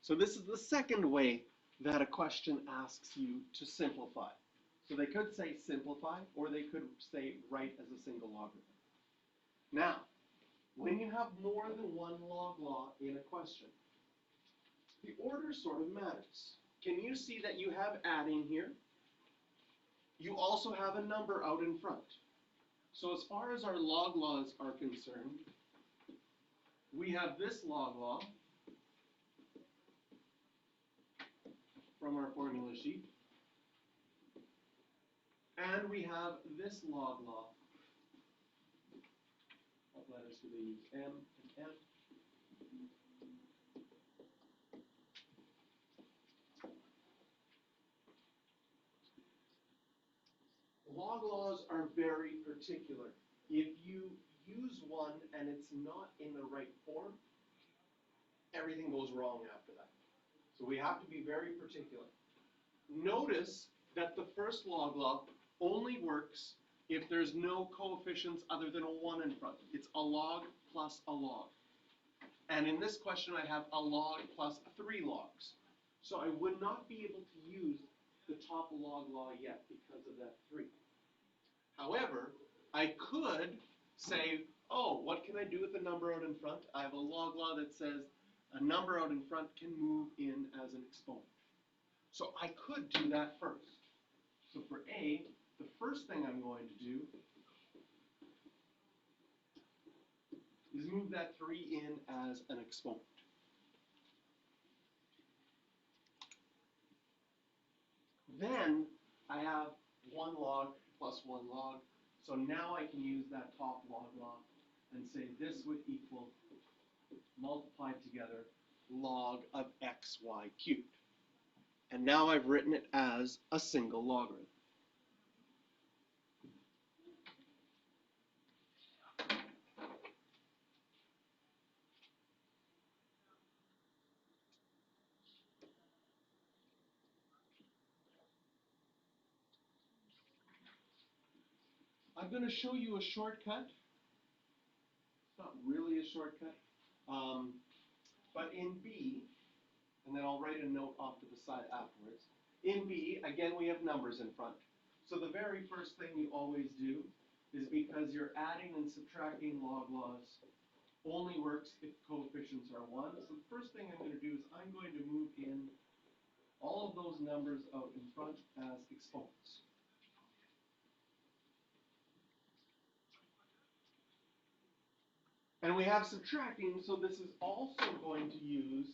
So this is the second way that a question asks you to simplify. So they could say simplify, or they could say write as a single logarithm. Now, when you have more than one log law in a question, the order sort of matters. Can you see that you have adding here? You also have a number out in front. So as far as our log laws are concerned, we have this log law from our formula sheet, and we have this log law. What letters do they use? M and M. Log laws are very particular. If you use one and it's not in the right form, everything goes wrong after that. So we have to be very particular. Notice that the first log law only works if there's no coefficients other than a 1 in front. It's a log plus a log. And in this question, I have a log plus 3 logs. So I would not be able to use the top log law yet because of that 3. However, I could say, oh, what can I do with the number out in front? I have a log law that says a number out in front can move in as an exponent. So I could do that first. So for A, the first thing I'm going to do is move that 3 in as an exponent. Then I have 1 log plus 1 log. So now I can use that top log law and say this would equal, multiplied together, log of xy cubed. And now I've written it as a single logarithm. I'm going to show you a shortcut. It's not really a shortcut. But in B, and then I'll write a note off to the side afterwards. In B, again, we have numbers in front. So the very first thing you always do is, because you're adding and subtracting log laws, only works if coefficients are 1. So the first thing I'm going to do is I'm going to move in all of those numbers out in front as exponents. And we have subtracting, so this is also going to use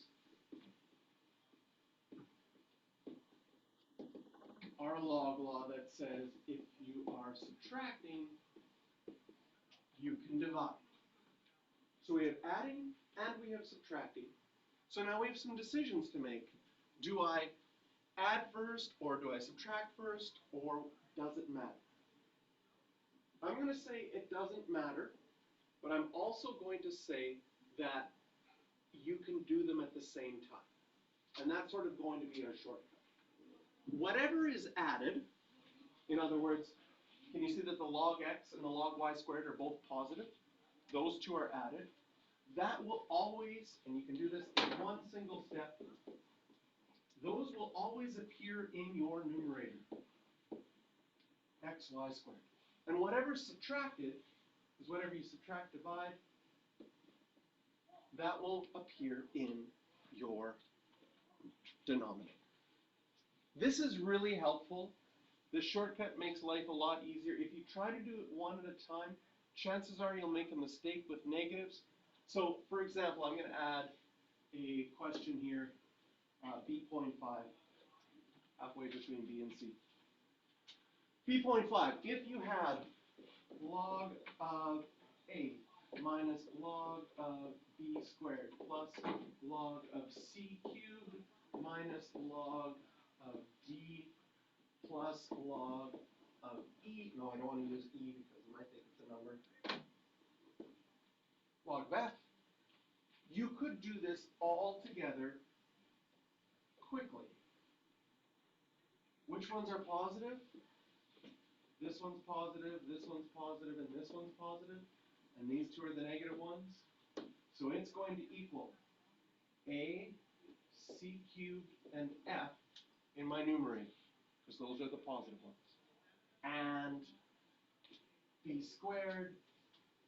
our log law that says if you are subtracting, you can divide. So we have adding and we have subtracting. So now we have some decisions to make. Do I add first, or do I subtract first, or does it matter? I'm going to say it doesn't matter, but I'm also going to say that you can do them at the same time. And that's sort of going to be our shortcut. Whatever is added, in other words, can you see that the log x and the log y squared are both positive? Those two are added. That will always, and you can do this in one single step, those will always appear in your numerator, x, y squared. And whatever's subtracted is whatever you subtract, divide, that will appear in your denominator. This is really helpful. This shortcut makes life a lot easier. If you try to do it one at a time, chances are you'll make a mistake with negatives. So, for example, I'm going to add a question here, B.5, halfway between B and C. B.5, if you had log of A minus log of B squared plus log of C cubed minus log of D plus log of E. No, I don't want to use E because I might think it's a number. Log of F. You could do this all together quickly. Which ones are positive? This one's positive, this one's positive, and this one's positive. And these two are the negative ones. So it's going to equal A, c cubed and f in my numerator, because those are the positive ones. And b squared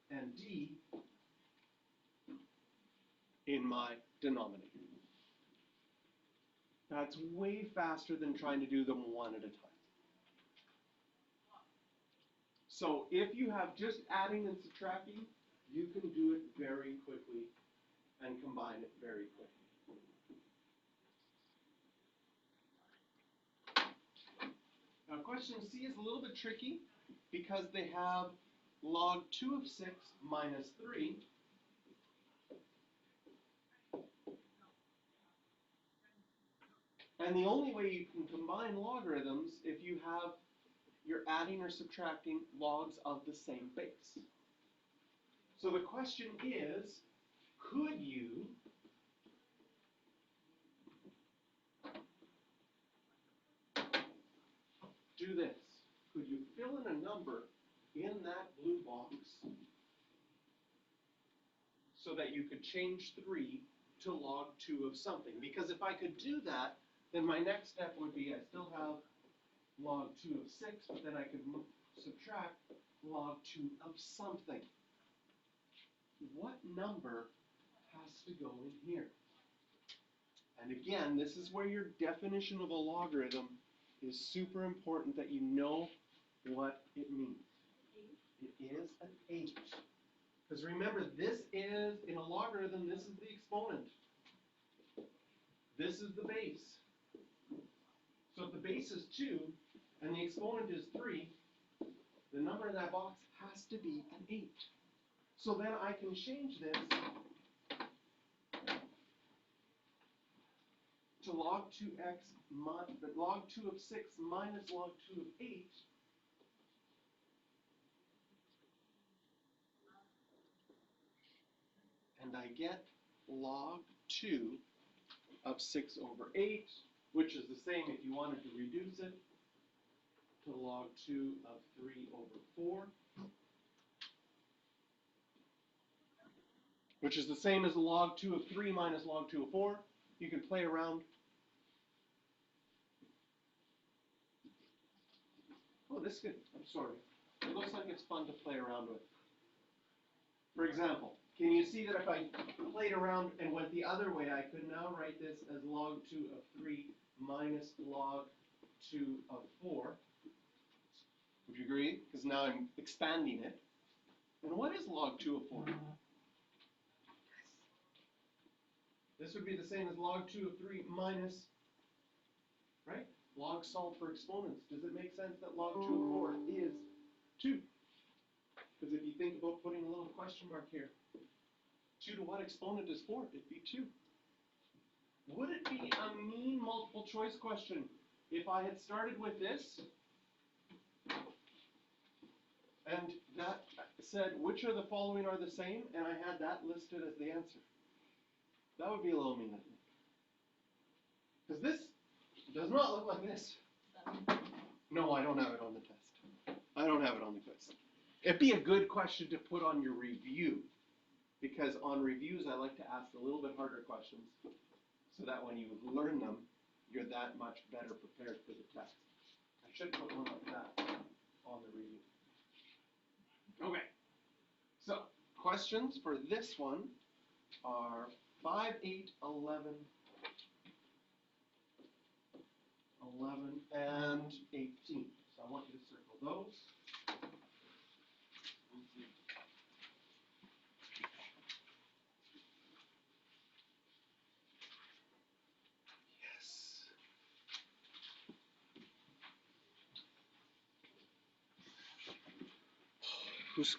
and d in my denominator. That's way faster than trying to do them one at a time. So if you have just adding and subtracting, you can do it very quickly and combine it very quickly. Now question C is a little bit tricky because they have log 2 of 6 minus 3. And the only way you can combine logarithms if you're adding or subtracting logs of the same base. So the question is, could you do this? Could you fill in a number in that blue box so that you could change 3 to log 2 of something? Because if I could do that, then my next step would be I still have log 2 of 6, but then I could subtract log 2 of something. What number has to go in here? And again, this is where your definition of a logarithm is super important, that you know what it means. It is an 8. Because remember, this is, in a logarithm, this is the exponent. This is the base. So if the base is 2 and the exponent is 3, the number in that box has to be an 8. So then I can change this to log 2x, log 2 of 6 minus log 2 of 8. And I get log 2 of 6 over 8, which is the same if you wanted to reduce it to log 2 of 3 over 4, which is the same as log 2 of 3 minus log 2 of 4. You can play around. Oh, this could, I'm sorry. It looks like it's fun to play around with. For example, can you see that if I played around and went the other way, I could now write this as log 2 of 3 minus log 2 of 4. Would you agree? Because now I'm expanding it. And what is log 2 of 4? This would be the same as log 2 of 3 minus, right? Log solve for exponents. Does it make sense that log 2 of 4 is 2? Because if you think about putting a little question mark here, 2 to what exponent is 4? It'd be 2. Would it be a mean multiple choice question if I had started with this and that said, which of the following are the same, and I had that listed as the answer? That would be a little mean, I think. Because this does not look like this. No, I don't have it on the test. I don't have it on the quiz. It'd be a good question to put on your review, because on reviews I like to ask a little bit harder questions so that when you learn them, you're that much better prepared for the test. I should put one like that on the review. Okay, so questions for this one are 5, 8, 11, 11, and 18. So I want you to circle those. Yes. Who's